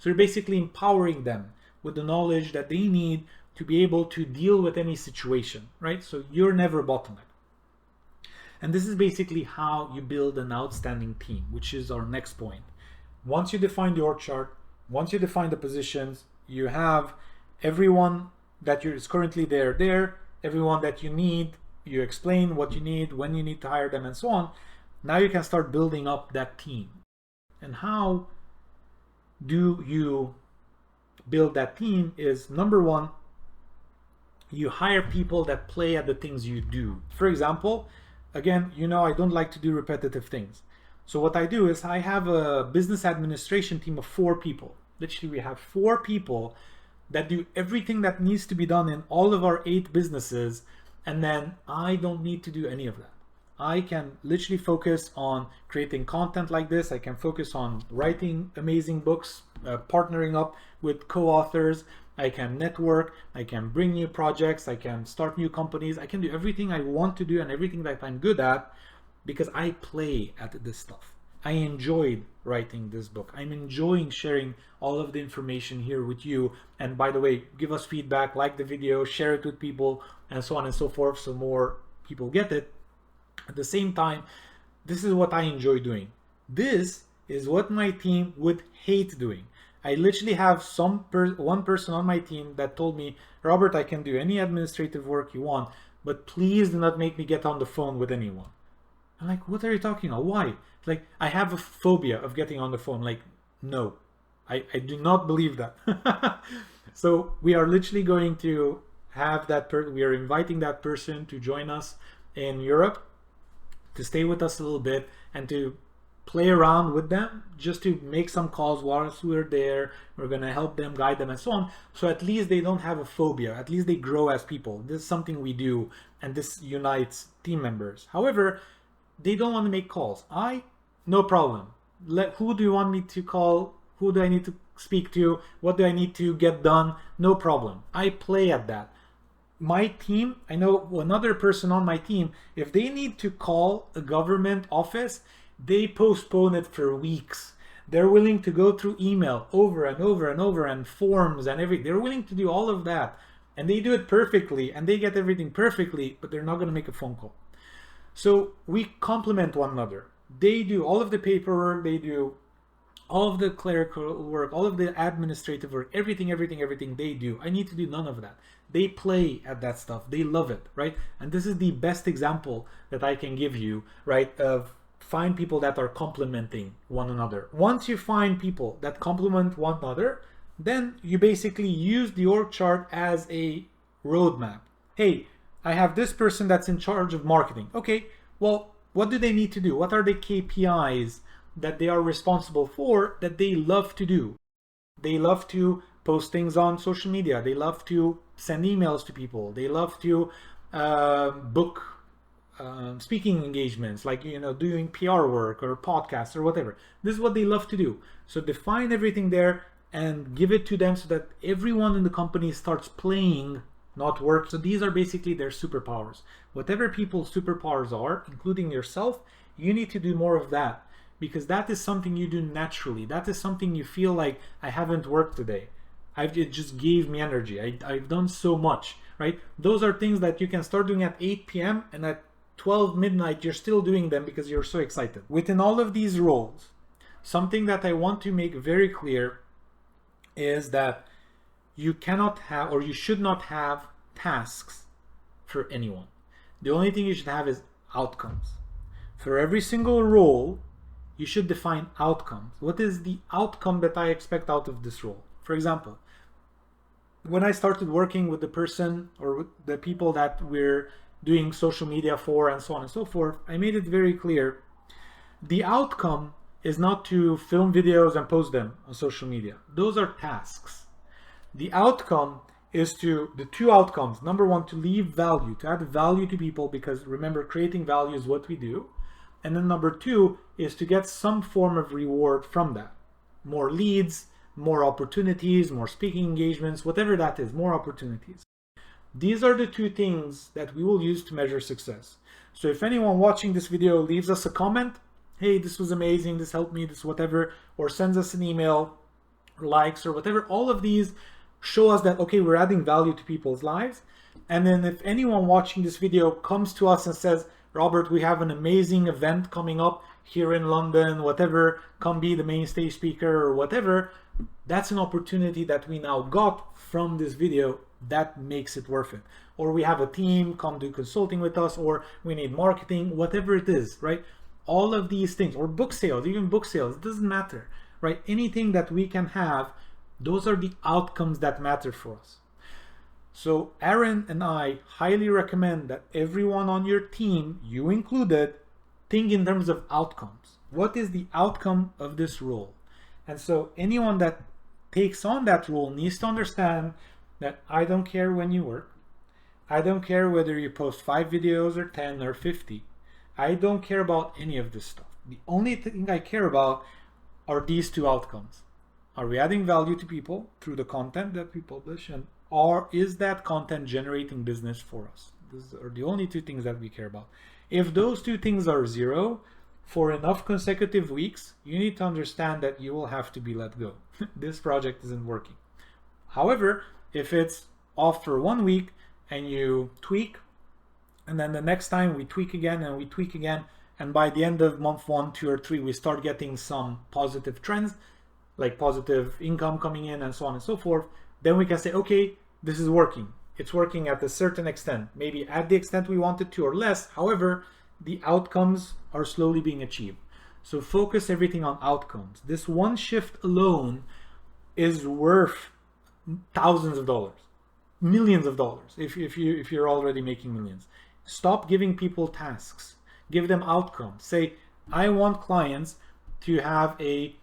So you're basically empowering them with the knowledge that they need to be able to deal with any situation, right? So you're never a bottleneck. And this is basically how you build an outstanding team, which is our next point. Once you define the org chart, once you define the positions, you have everyone that is currently there, everyone that you need, you explain what you need, when you need to hire them, and so on. Now you can start building up that team. And how do you build that team is, number one, you hire people that play at the things you do. For example, again, you know, I don't like to do repetitive things. So what I do is I have a business administration team of 4 people. Literally, we have 4 people that do everything that needs to be done in all of our 8 businesses. And then I don't need to do any of that. I can literally focus on creating content like this. I can focus on writing amazing books, partnering up with co-authors. I can network, I can bring new projects, I can start new companies. I can do everything I want to do and everything that I'm good at because I play at this stuff. I enjoyed writing this book. I'm enjoying sharing all of the information here with you. And by the way, give us feedback, like the video, share it with people, and so on and so forth, so more people get it. At the same time, this is what I enjoy doing. This is what my team would hate doing. I literally have one person on my team that told me, Robert, I can do any administrative work you want, but please do not make me get on the phone with anyone. I'm like, what are you talking about? Why? Like, I have a phobia of getting on the phone. Like, no, I do not believe that. So we are literally going to have that we are inviting that person to join us in Europe, to stay with us a little bit and to play around with them, just to make some calls whilst we're there. We're going to help them, guide them, and so on. So at least they don't have a phobia. At least they grow as people. This is something we do, and this unites team members. However, they don't want to make calls. No problem. Who do you want me to call? Who do I need to speak to? What do I need to get done? No problem. I play at that. My team, I know another person on my team, if they need to call a government office, they postpone it for weeks. They're willing to go through email over and over and over and forms and everything. They're willing to do all of that. And they do it perfectly and they get everything perfectly, but they're not going to make a phone call. So we complement one another. They do all of the paperwork, they do all of the clerical work, all of the administrative work, everything they do. I need to do none of that. They play at that stuff. They love it, right? And this is the best example that I can give you, right, of find people that are complementing one another. Once you find people that complement one another, then you basically use the org chart as a roadmap. Hey, I have this person that's in charge of marketing. Okay, well, what do they need to do? What are the KPIs that they are responsible for that they love to do? They love to post things on social media. They love to send emails to people. They love to book speaking engagements, like, you know, doing PR work or podcasts or whatever. This is what they love to do. So define everything there and give it to them so that everyone in the company starts playing, not work. So these are basically their superpowers. Whatever people's superpowers are, including yourself, you need to do more of that, because that is something you do naturally. That is something you feel like, I haven't worked today. It just gave me energy. I've done so much, right? Those are things that you can start doing at 8 p.m. and at 12 midnight, you're still doing them because you're so excited. Within all of these roles, something that I want to make very clear is that you cannot have, or you should not have, tasks for anyone. The only thing you should have is outcomes. For every single role, you should define outcomes. What is the outcome that I expect out of this role? For example, when I started working with the person or with the people that we're doing social media for and so on and so forth, I made it very clear. The outcome is not to film videos and post them on social media. Those are tasks. The outcome is the 2 outcomes. Number 1, to leave value, to add value to people, because remember, creating value is what we do. And then number 2 is to get some form of reward from that. More leads, more opportunities, more speaking engagements, whatever that is, more opportunities. These are the 2 things that we will use to measure success. So if anyone watching this video leaves us a comment, hey, this was amazing, this helped me, this whatever, or sends us an email, likes or whatever, all of these show us that, okay, we're adding value to people's lives. And then if anyone watching this video comes to us and says, Robert, we have an amazing event coming up here in London, whatever, come be the main stage speaker or whatever, that's an opportunity that we now got from this video that makes it worth it. Or we have a team, come do consulting with us, or we need marketing, whatever it is, right? All of these things, or book sales, even book sales, it doesn't matter, right? Anything that we can have, those are the outcomes that matter for us. So Aaron and I highly recommend that everyone on your team, you included, think in terms of outcomes. What is the outcome of this role? And so anyone that takes on that role needs to understand that I don't care when you work. I don't care whether you post 5 videos or 10 or 50. I don't care about any of this stuff. The only thing I care about are these 2 outcomes. Are we adding value to people through the content that we publish, and or is that content generating business for us? These are the only 2 things that we care about. If those 2 things are 0 for enough consecutive weeks, you need to understand that you will have to be let go. This project isn't working. However, if it's off for 1 week and you tweak, and then the next time we tweak again and we tweak again, and by the end of month 1, 2, or 3, we start getting some positive trends, like positive income coming in and so on and so forth, then we can say, okay, this is working. It's working at a certain extent, maybe at the extent we wanted to or less. However, the outcomes are slowly being achieved. So focus everything on outcomes. This one shift alone is worth thousands of dollars, millions of dollars, if you're already making millions. Stop giving people tasks. Give them outcomes. Say, I want clients to have a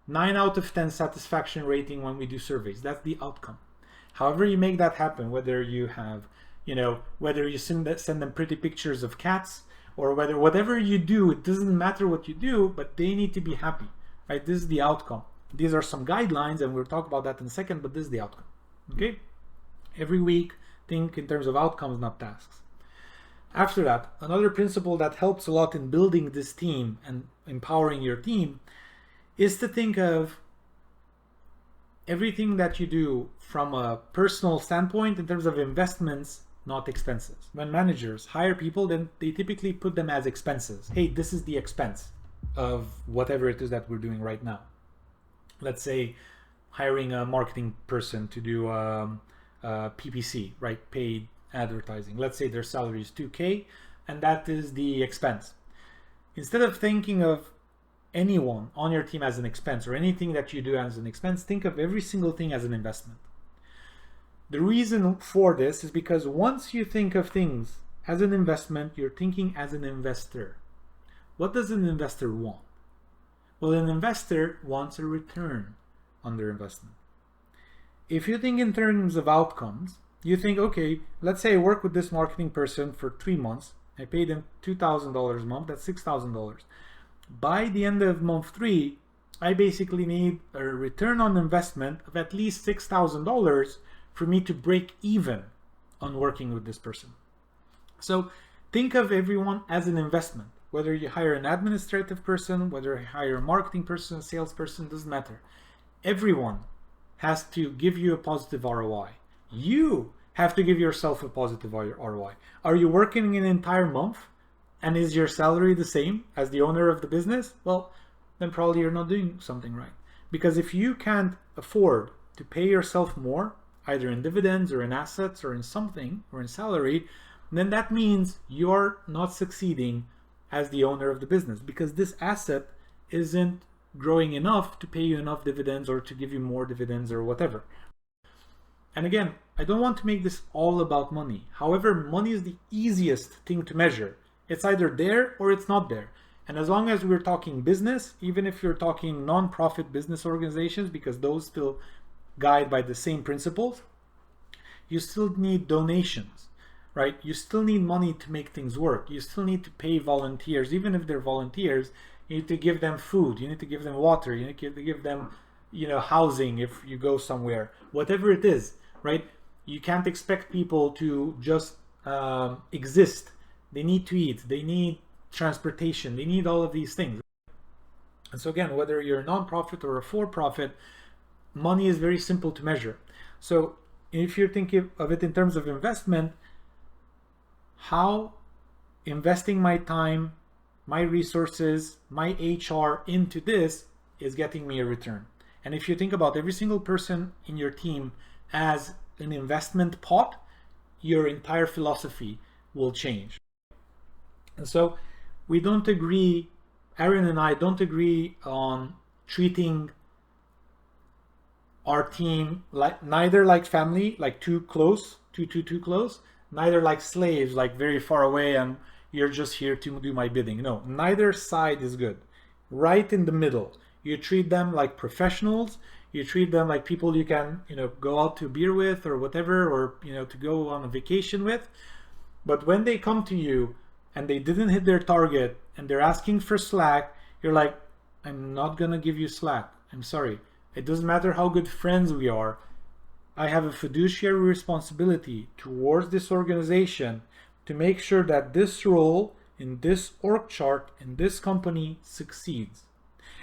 9 out of 10 satisfaction rating when we do surveys. That's the outcome. However you make that happen, whether you have, whether you send them pretty pictures of cats, or whatever you do, it doesn't matter what you do, but they need to be happy, right? This is the outcome. These are some guidelines, and we'll talk about that in a second, but this is the outcome, okay? Every week, think in terms of outcomes, not tasks. After that, another principle that helps a lot in building this team and empowering your team is to think of everything that you do from a personal standpoint in terms of investments, not expenses. When managers hire people, then they typically put them as expenses. Hey, this is the expense of whatever it is that we're doing right now. Let's say hiring a marketing person to do PPC, right? Paid advertising. Let's say their salary is 2K, and that is the expense. Instead of thinking of anyone on your team as an expense, or anything that you do as an expense, think of every single thing as an investment. The reason for this is because once you think of things as an investment, you're thinking as an investor. What does an investor want? Well, an investor wants a return on their investment. If you think in terms of outcomes, you think, okay, let's say I work with this marketing person for 3 months. I paid them $2,000 a month, that's $6,000. By the end of month 3, I basically need a return on investment of at least $6,000 for me to break even on working with this person. So think of everyone as an investment. Whether you hire an administrative person, whether you hire a marketing person, a salesperson, doesn't matter. Everyone has to give you a positive ROI. You have to give yourself a positive ROI. Are you working an entire month and is your salary the same as the owner of the business? Well, then probably you're not doing something right. Because if you can't afford to pay yourself more, either in dividends or in assets or in something or in salary, then that means you're not succeeding as the owner of the business, because this asset isn't growing enough to pay you enough dividends or to give you more dividends or whatever. And again, I don't want to make this all about money. However, money is the easiest thing to measure. It's either there or it's not there. And as long as we're talking business, even if you're talking non-profit business organizations, because those still guide by the same principles, you still need donations, right? You still need money to make things work. You still need to pay volunteers. Even if they're volunteers, you need to give them food. You need to give them water. You need to give them, housing if you go somewhere. Whatever it is, right? You can't expect people to just exist. They need to eat. They need transportation. They need all of these things. And so again, whether you're a non-profit or a for-profit, money is very simple to measure. So if you're thinking of it in terms of investment, how investing my time, my resources, my HR into this is getting me a return. And if you think about every single person in your team as an investment pot, your entire philosophy will change. And so we don't agree, Aaron and I don't agree on treating our team like neither like family, like too close, too close, neither like slaves, like very far away and you're just here to do my bidding. No, neither side is good. Right in the middle. You treat them like professionals. You treat them like people you can, go out to beer with or whatever, or, to go on a vacation with. But when they come to you and they didn't hit their target and they're asking for slack, you're like, I'm not gonna give you slack. I'm sorry. It doesn't matter how good friends we are. I have a fiduciary responsibility towards this organization to make sure that this role in this org chart in this company succeeds.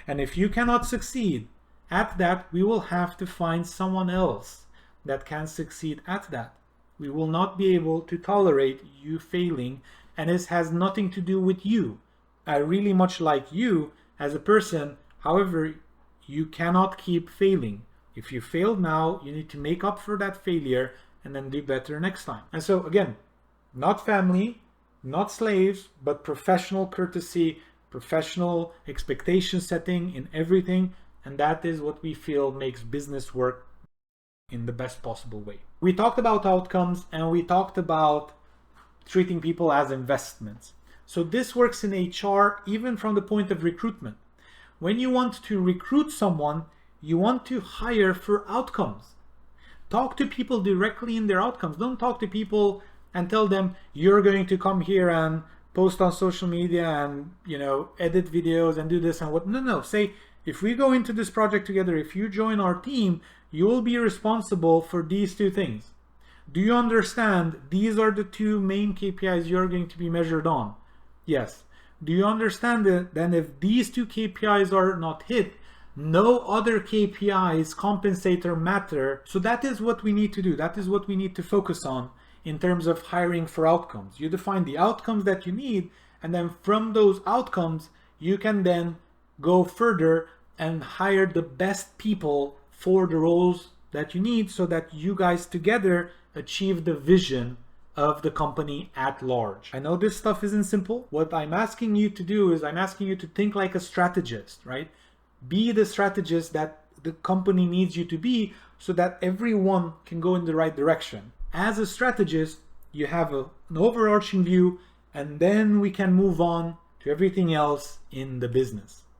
And if you cannot succeed at that, we will have to find someone else that can succeed at that. We will not be able to tolerate you failing, and this has nothing to do with you. I really much like you as a person. However, you cannot keep failing. If you failed now, you need to make up for that failure and then do better next time. And so again, not family, not slaves, but professional courtesy, professional expectation setting in everything. And that is what we feel makes business work in the best possible way. We talked about outcomes and we talked about treating people as investments. So this works in HR even from the point of recruitment. When you want to recruit someone, you want to hire for outcomes. Talk to people directly in their outcomes. Don't talk to people and tell them you're going to come here and post on social media and edit videos and do this and what. No. Say, if we go into this project together, if you join our team, you will be responsible for these two things. Do you understand these are the two main KPIs you're going to be measured on? Yes. Do you understand that then if these two KPIs are not hit, no other KPIs compensate or matter? So that is what we need to do. That is what we need to focus on in terms of hiring for outcomes. You define the outcomes that you need, and then from those outcomes, you can then go further and hire the best people for the roles that you need so that you guys together achieve the vision of the company at large. I know this stuff isn't simple. What I'm asking you to do is I'm asking you to think like a strategist, right? Be the strategist that the company needs you to be so that everyone can go in the right direction. As a strategist, you have an overarching view, and then we can move on to everything else in the business.